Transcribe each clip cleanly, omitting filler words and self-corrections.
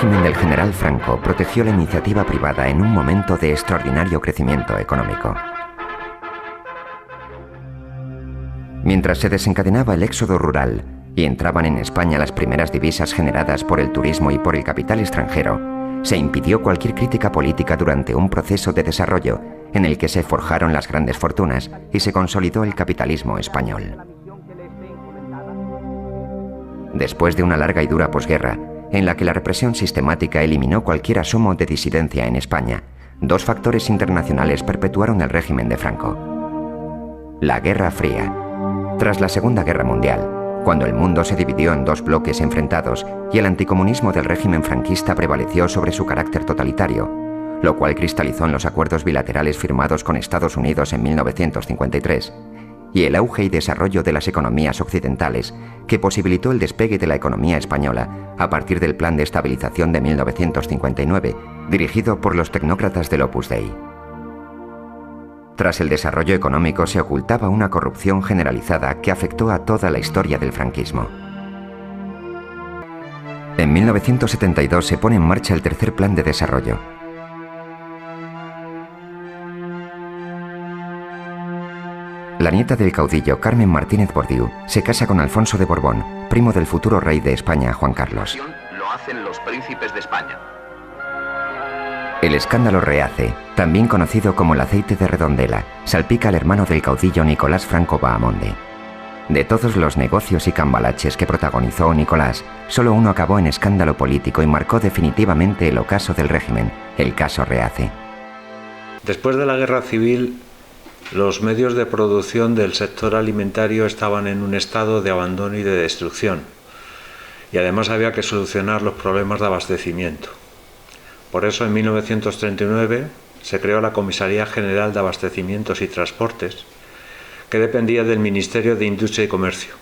régimen del general Franco protegió la iniciativa privada en un momento de extraordinario crecimiento económico. Mientras se desencadenaba el éxodo rural y entraban en España las primeras divisas generadas por el turismo y por el capital extranjero, se impidió cualquier crítica política durante un proceso de desarrollo en el que se forjaron las grandes fortunas y se consolidó el capitalismo español. Después de una larga y dura posguerra, en la que la represión sistemática eliminó cualquier asomo de disidencia en España, dos factores internacionales perpetuaron el régimen de Franco. La Guerra Fría. Tras la Segunda Guerra Mundial, cuando el mundo se dividió en dos bloques enfrentados y el anticomunismo del régimen franquista prevaleció sobre su carácter totalitario, lo cual cristalizó en los acuerdos bilaterales firmados con Estados Unidos en 1953, y el auge y desarrollo de las economías occidentales, que posibilitó el despegue de la economía española a partir del Plan de Estabilización de 1959, dirigido por los tecnócratas del Opus Dei. Tras el desarrollo económico se ocultaba una corrupción generalizada que afectó a toda la historia del franquismo. En 1972 se pone en marcha el tercer plan de desarrollo. La nieta del caudillo, Carmen Martínez Bordiú, se casa con Alfonso de Borbón, primo del futuro rey de España, Juan Carlos. Lo hacen los príncipes de España. El escándalo Reace, también conocido como el aceite de Redondela, salpica al hermano del caudillo Nicolás Franco Bahamonde. De todos los negocios y cambalaches que protagonizó Nicolás, solo uno acabó en escándalo político y marcó definitivamente el ocaso del régimen, el caso Reace. Después de la Guerra Civil, los medios de producción del sector alimentario estaban en un estado de abandono y de destrucción, y además había que solucionar los problemas de abastecimiento. Por eso en 1939 se creó la Comisaría General de Abastecimientos y Transportes, que dependía del Ministerio de Industria y Comercio.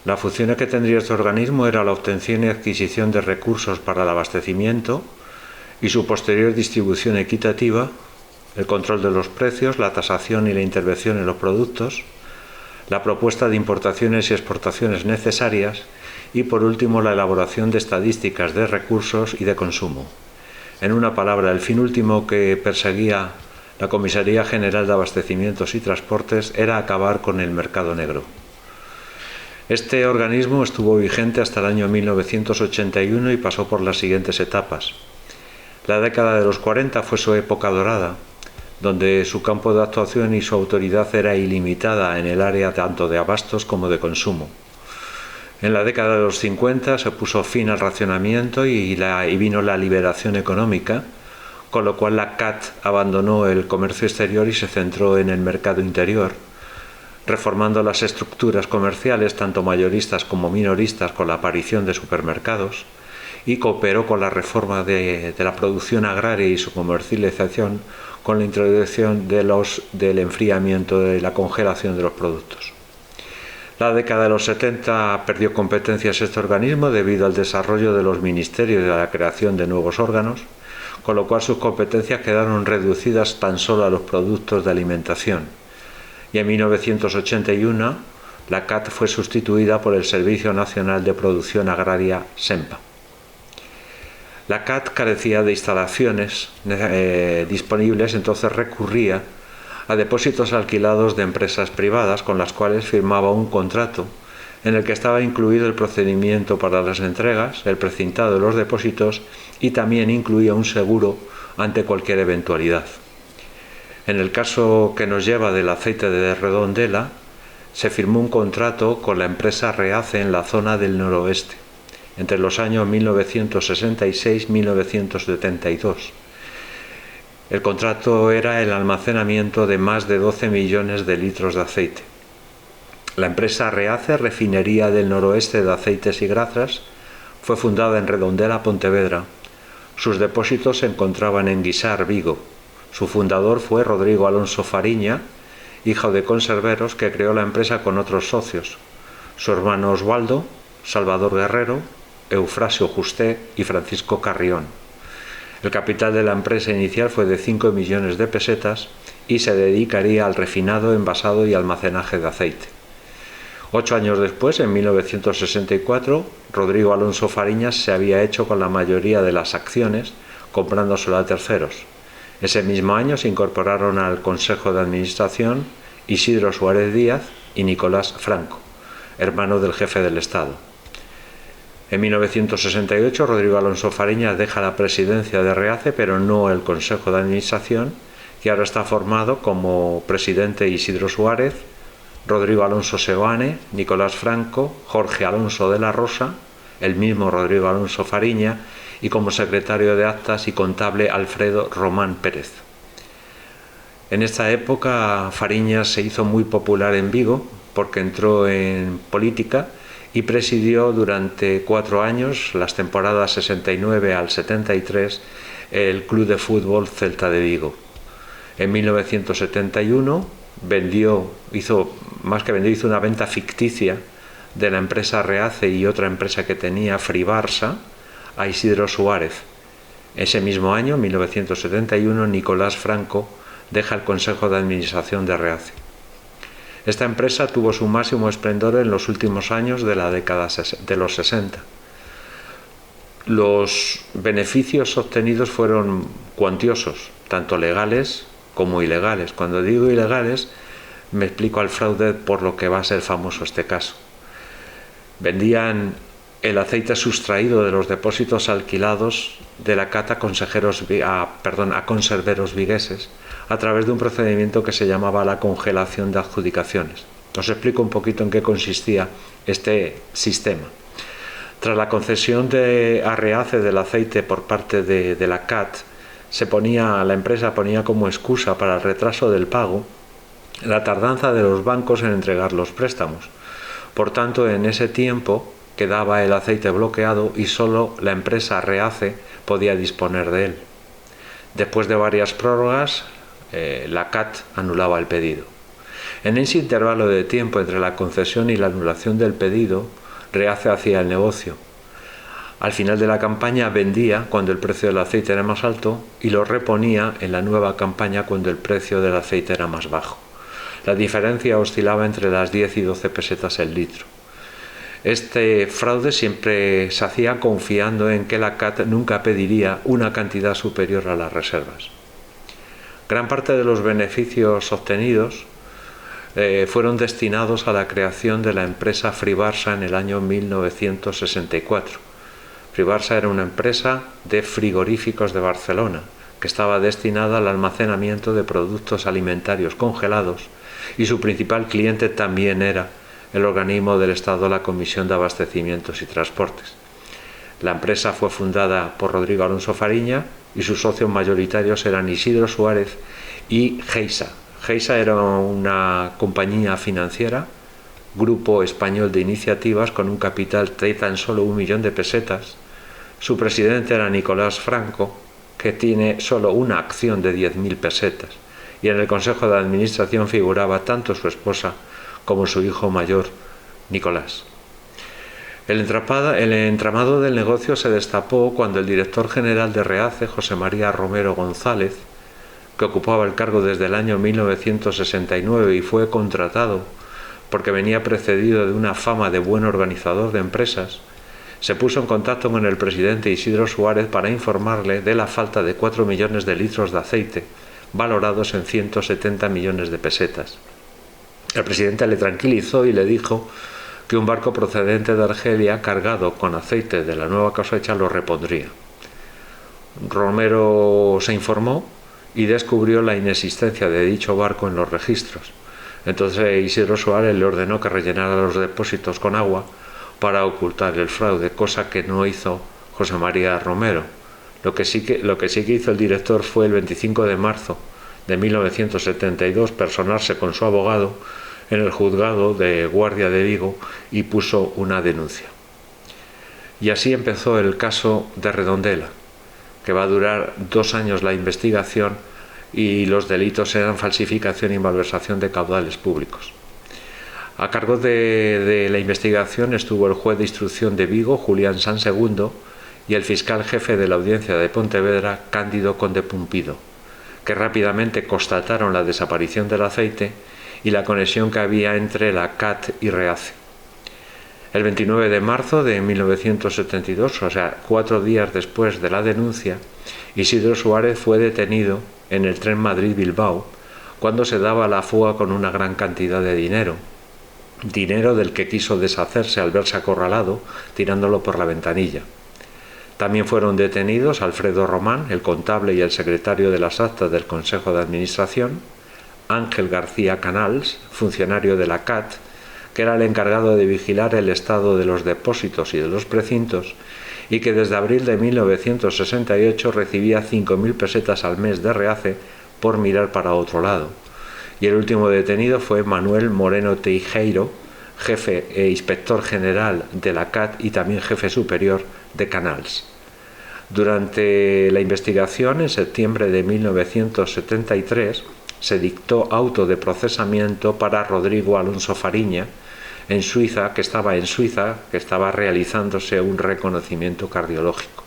La función que tendría este organismo era la obtención y adquisición de recursos para el abastecimiento y su posterior distribución equitativa, el control de los precios, la tasación y la intervención en los productos, la propuesta de importaciones y exportaciones necesarias y, por último, la elaboración de estadísticas de recursos y de consumo. En una palabra, el fin último que perseguía la Comisaría General de Abastecimientos y Transportes era acabar con el mercado negro. Este organismo estuvo vigente hasta el año 1981 y pasó por las siguientes etapas. La década de los 40 fue su época dorada, donde su campo de actuación y su autoridad era ilimitada en el área tanto de abastos como de consumo. En la década de los 50 se puso fin al racionamiento y vino la liberación económica, con lo cual la CAT abandonó el comercio exterior y se centró en el mercado interior, reformando las estructuras comerciales, tanto mayoristas como minoristas, con la aparición de supermercados, y cooperó con la reforma de la producción agraria y su comercialización con la introducción del enfriamiento, de la congelación de los productos. La década de los 70 perdió competencias este organismo debido al desarrollo de los ministerios y a la creación de nuevos órganos, con lo cual sus competencias quedaron reducidas tan solo a los productos de alimentación. Y en 1981 la CAT fue sustituida por el Servicio Nacional de Producción Agraria, SEMPA. La CAT carecía de instalaciones disponibles, entonces recurría a depósitos alquilados de empresas privadas con las cuales firmaba un contrato en el que estaba incluido el procedimiento para las entregas, el precintado de los depósitos y también incluía un seguro ante cualquier eventualidad. En el caso que nos lleva del aceite de Redondela, se firmó un contrato con la empresa Reace en la zona del noroeste, entre los años 1966 y 1972. El contrato era el almacenamiento de más de 12 millones de litros de aceite. La empresa Reace, Refinería del Noroeste de Aceites y Grasas, fue fundada en Redondela, Pontevedra. Sus depósitos se encontraban en Guisar, Vigo. Su fundador fue Rodrigo Alonso Fariña, hijo de conserveros, que creó la empresa con otros socios, su hermano Osvaldo, Salvador Guerrero, Eufrasio Justé y Francisco Carrión. El capital de la empresa inicial fue de 5 millones de pesetas y se dedicaría al refinado, envasado y almacenaje de aceite. 8 años después, en 1964, Rodrigo Alonso Fariñas se había hecho con la mayoría de las acciones, comprándoselo a terceros. Ese mismo año se incorporaron al Consejo de Administración Isidro Suárez Díaz y Nicolás Franco, hermano del jefe del Estado. En 1968, Rodrigo Alonso Fariñas deja la presidencia de REACE, pero no el Consejo de Administración, que ahora está formado como presidente Isidro Suárez, Rodrigo Alonso Seoane, Nicolás Franco, Jorge Alonso de la Rosa, el mismo Rodrigo Alonso Fariñas, y como secretario de Actas y contable Alfredo Román Pérez. En esta época Fariñas se hizo muy popular en Vigo porque entró en política y presidió durante 4 años, las temporadas 69 al 73, el Club de Fútbol Celta de Vigo. En 1971 hizo una venta ficticia de la empresa REACE y otra empresa que tenía, Fribarsa, a Isidro Suárez. Ese mismo año, 1971, Nicolás Franco deja el Consejo de Administración de REACE. Esta empresa tuvo su máximo esplendor en los últimos años de la década de los 60. Los beneficios obtenidos fueron cuantiosos, tanto legales como ilegales. Cuando digo ilegales, me explico al fraude por lo que va a ser famoso este caso. Vendían el aceite sustraído de los depósitos alquilados de la CAT a conserveros vigueses a través de un procedimiento que se llamaba la congelación de adjudicaciones. Os explico un poquito en qué consistía este sistema. Tras la concesión a REACE del aceite por parte de la CAT, la empresa ponía como excusa para el retraso del pago la tardanza de los bancos en entregar los préstamos. Por tanto, en ese tiempo quedaba el aceite bloqueado y solo la empresa REACE podía disponer de él. Después de varias prórrogas, la CAT anulaba el pedido. En ese intervalo de tiempo entre la concesión y la anulación del pedido, REACE hacía el negocio. Al final de la campaña vendía cuando el precio del aceite era más alto y lo reponía en la nueva campaña cuando el precio del aceite era más bajo. La diferencia oscilaba entre las 10 y 12 pesetas el litro. Este fraude siempre se hacía confiando en que la CAT nunca pediría una cantidad superior a las reservas. Gran parte de los beneficios obtenidos fueron destinados a la creación de la empresa Fribarsa en el año 1964. Fribarsa era una empresa de frigoríficos de Barcelona que estaba destinada al almacenamiento de productos alimentarios congelados y su principal cliente también era el organismo del Estado, la Comisión de Abastecimientos y Transportes. La empresa fue fundada por Rodrigo Alonso Fariñas y sus socios mayoritarios eran Isidro Suárez y Geisa. Geisa era una compañía financiera, grupo español de iniciativas con un capital de tan solo 1 millón de pesetas. Su presidente era Nicolás Franco, que tiene solo una acción de 10.000 pesetas. Y en el Consejo de Administración figuraba tanto su esposa como su hijo mayor, Nicolás. El entramado del negocio se destapó cuando el director general de REACE, José María Romero González, que ocupaba el cargo desde el año 1969 y fue contratado porque venía precedido de una fama de buen organizador de empresas, se puso en contacto con el presidente Isidro Suárez para informarle de la falta de 4 millones de litros de aceite, valorados en 170 millones de pesetas. El presidente le tranquilizó y le dijo que un barco procedente de Argelia cargado con aceite de la nueva cosecha lo repondría. Romero se informó y descubrió la inexistencia de dicho barco en los registros. Entonces Isidro Suárez le ordenó que rellenara los depósitos con agua para ocultar el fraude, cosa que no hizo José María Romero. Lo que sí que hizo el director fue el 25 de marzo de 1972 personarse con su abogado en el juzgado de Guardia de Vigo y puso una denuncia. Y así empezó el caso de Redondela, que va a durar 2 años la investigación y los delitos eran falsificación y malversación de caudales públicos. A cargo de la investigación estuvo el juez de instrucción de Vigo, Julián San Segundo, y el fiscal jefe de la audiencia de Pontevedra, Cándido Conde Pumpido, que rápidamente constataron la desaparición del aceite y la conexión que había entre la CAT y REACE. El 29 de marzo de 1972, o sea, 4 días después de la denuncia, Isidro Suárez fue detenido en el tren Madrid-Bilbao cuando se daba la fuga con una gran cantidad de dinero del que quiso deshacerse al verse acorralado, tirándolo por la ventanilla. También fueron detenidos Alfredo Román, el contable y el secretario de las actas del Consejo de Administración, Ángel García Canals, funcionario de la CAT, que era el encargado de vigilar el estado de los depósitos y de los precintos, y que desde abril de 1968 recibía 5.000 pesetas al mes de reace por mirar para otro lado. Y el último detenido fue Manuel Moreno Teijeiro, jefe e inspector general de la CAT y también jefe superior de Canals. Durante la investigación, en septiembre de 1973, se dictó auto de procesamiento para Rodrigo Alonso Fariña, que estaba realizándose un reconocimiento cardiológico.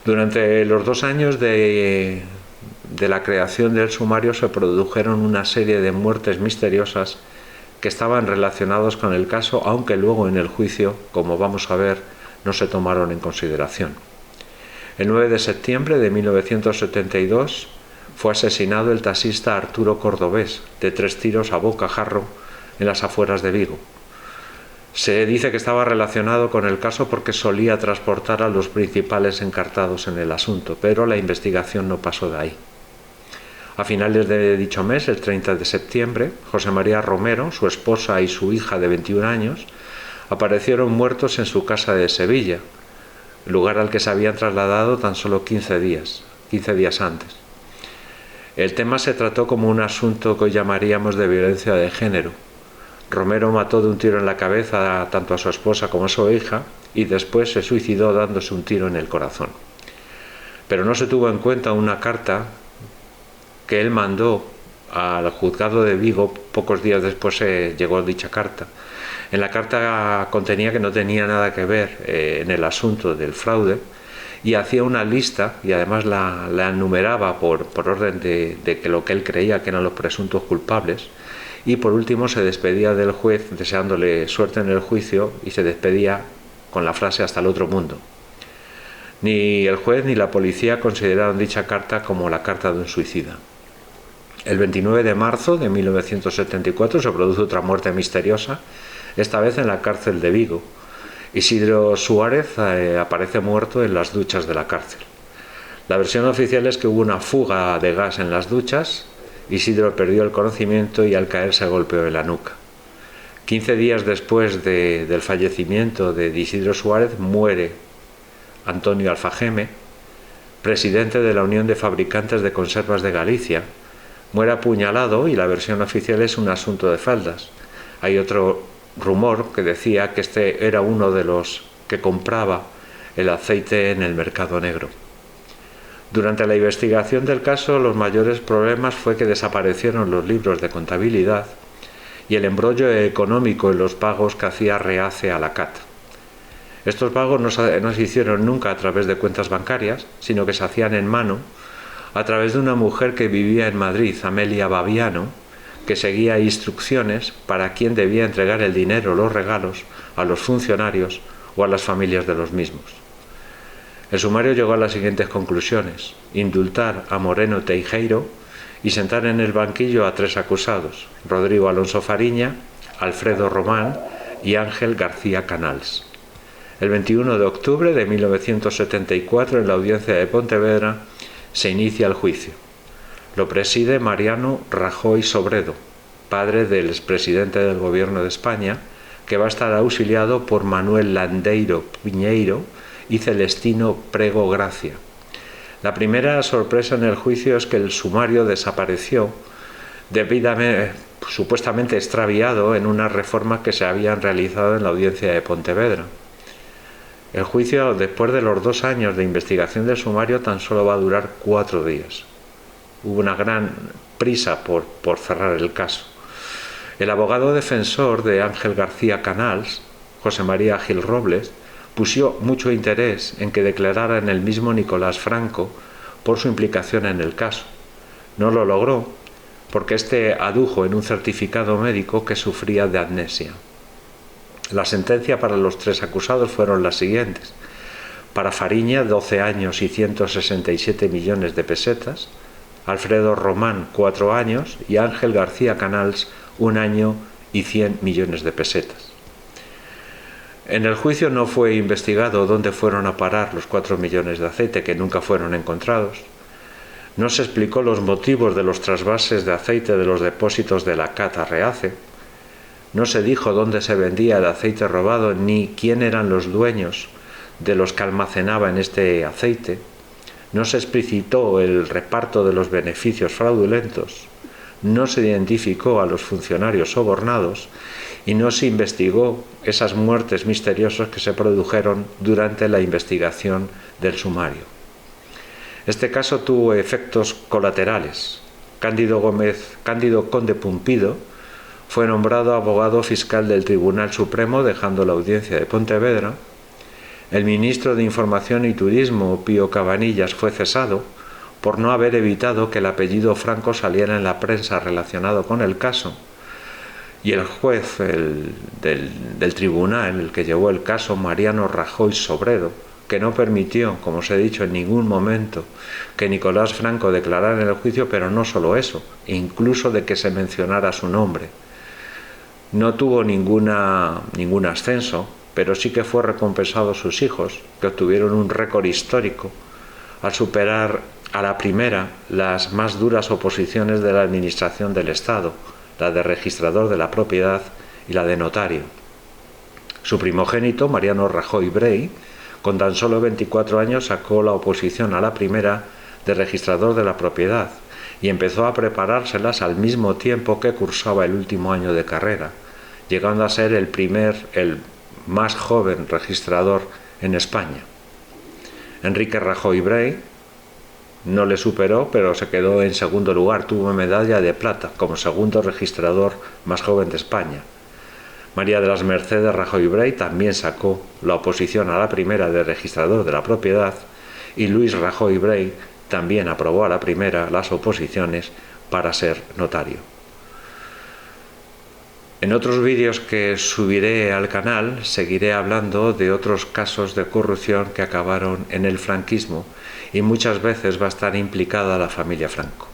Durante los 2 años de la creación del sumario se produjeron una serie de muertes misteriosas que estaban relacionados con el caso, aunque luego en el juicio, como vamos a ver, no se tomaron en consideración. El 9 de septiembre de 1972 fue asesinado el taxista Arturo Cordobés, de 3 tiros a bocajarro en las afueras de Vigo. Se dice que estaba relacionado con el caso porque solía transportar a los principales encartados en el asunto, pero la investigación no pasó de ahí. A finales de dicho mes, el 30 de septiembre, José María Romero, su esposa y su hija de 21 años, aparecieron muertos en su casa de Sevilla, lugar al que se habían trasladado tan solo 15 días antes. El tema se trató como un asunto que hoy llamaríamos de violencia de género. Romero mató de un tiro en la cabeza tanto a su esposa como a su hija y después se suicidó dándose un tiro en el corazón. Pero no se tuvo en cuenta una carta que él mandó al juzgado de Vigo. Pocos días después llegó dicha carta. En la carta contenía que no tenía nada que ver en el asunto del fraude y hacía una lista y además la enumeraba por orden de que lo que él creía que eran los presuntos culpables, y por último se despedía del juez deseándole suerte en el juicio y se despedía con la frase hasta el otro mundo. Ni el juez ni la policía consideraron dicha carta como la carta de un suicida. El 29 de marzo de 1974 se produjo otra muerte misteriosa, esta vez en la cárcel de Vigo. Isidro Suárez aparece muerto en las duchas de la cárcel. La versión oficial es que hubo una fuga de gas en las duchas, Isidro perdió el conocimiento y al caer se golpeó en la nuca. 15 días después del fallecimiento de Isidro Suárez muere Antonio Alfageme, presidente de la Unión de Fabricantes de Conservas de Galicia. Muere apuñalado y la versión oficial es un asunto de faldas. Hay otro rumor que decía que este era uno de los que compraba el aceite en el mercado negro. Durante la investigación del caso, los mayores problemas fue que desaparecieron los libros de contabilidad y el embrollo económico en los pagos que hacía Reace a la CAT. Estos pagos no se hicieron nunca a través de cuentas bancarias, sino que se hacían en mano a través de una mujer que vivía en Madrid, Amelia Baviano, que seguía instrucciones para quién debía entregar el dinero o los regalos a los funcionarios o a las familias de los mismos. El sumario llegó a las siguientes conclusiones: indultar a Moreno Teijeiro y sentar en el banquillo a 3 acusados: Rodrigo Alonso Fariña, Alfredo Román y Ángel García Canals. El 21 de octubre de 1974, en la audiencia de Pontevedra, se inicia el juicio. Lo preside Mariano Rajoy Sobredo, padre del expresidente del Gobierno de España, que va a estar auxiliado por Manuel Landeiro Piñeiro y Celestino Prego Gracia. La primera sorpresa en el juicio es que el sumario desapareció supuestamente extraviado en una reforma que se habían realizado en la audiencia de Pontevedra. El juicio, después de los 2 años de investigación del sumario, tan solo va a durar 4 días. Hubo una gran prisa por cerrar el caso. El abogado defensor de Ángel García Canals, José María Gil Robles, puso mucho interés en que declarara en el mismo Nicolás Franco por su implicación en el caso. No lo logró porque este adujo en un certificado médico que sufría de amnesia. La sentencia para los 3 acusados fueron las siguientes: para Fariña 12 años y 167 millones de pesetas, Alfredo Román 4 años y Ángel García Canals 1 año y 100 millones de pesetas. En el juicio no fue investigado dónde fueron a parar los 4 millones de aceite que nunca fueron encontrados. No se explicó los motivos de los trasvases de aceite de los depósitos de la Cata Reace. No se dijo dónde se vendía el aceite robado ni quién eran los dueños de los que almacenaban este aceite. No se explicitó el reparto de los beneficios fraudulentos. No se identificó a los funcionarios sobornados y no se investigó esas muertes misteriosas que se produjeron durante la investigación del sumario. Este caso tuvo efectos colaterales. Cándido Conde Pumpido fue nombrado abogado fiscal del Tribunal Supremo, dejando la audiencia de Pontevedra. El ministro de Información y Turismo, Pío Cabanillas, fue cesado por no haber evitado que el apellido Franco saliera en la prensa relacionado con el caso. Y el juez del tribunal, el que llevó el caso, Mariano Rajoy Sobredo, que no permitió, como os he dicho, en ningún momento que Nicolás Franco declarara en el juicio, pero no solo eso, incluso de que se mencionara su nombre. No tuvo ningún ascenso, pero sí que fue recompensado a sus hijos, que obtuvieron un récord histórico al superar a la primera las más duras oposiciones de la administración del Estado, la de registrador de la propiedad y la de notario. Su primogénito, Mariano Rajoy Brey, con tan solo 24 años sacó la oposición a la primera de registrador de la propiedad y empezó a preparárselas al mismo tiempo que cursaba el último año de carrera, llegando a ser el más joven registrador en España. Enrique Rajoy Brey no le superó, pero se quedó en segundo lugar, tuvo medalla de plata como segundo registrador más joven de España. María de las Mercedes Rajoy Brey también sacó la oposición a la primera de registrador de la propiedad y Luis Rajoy Brey también aprobó a la primera las oposiciones para ser notario. En otros vídeos que subiré al canal seguiré hablando de otros casos de corrupción que acabaron en el franquismo y muchas veces va a estar implicada la familia Franco.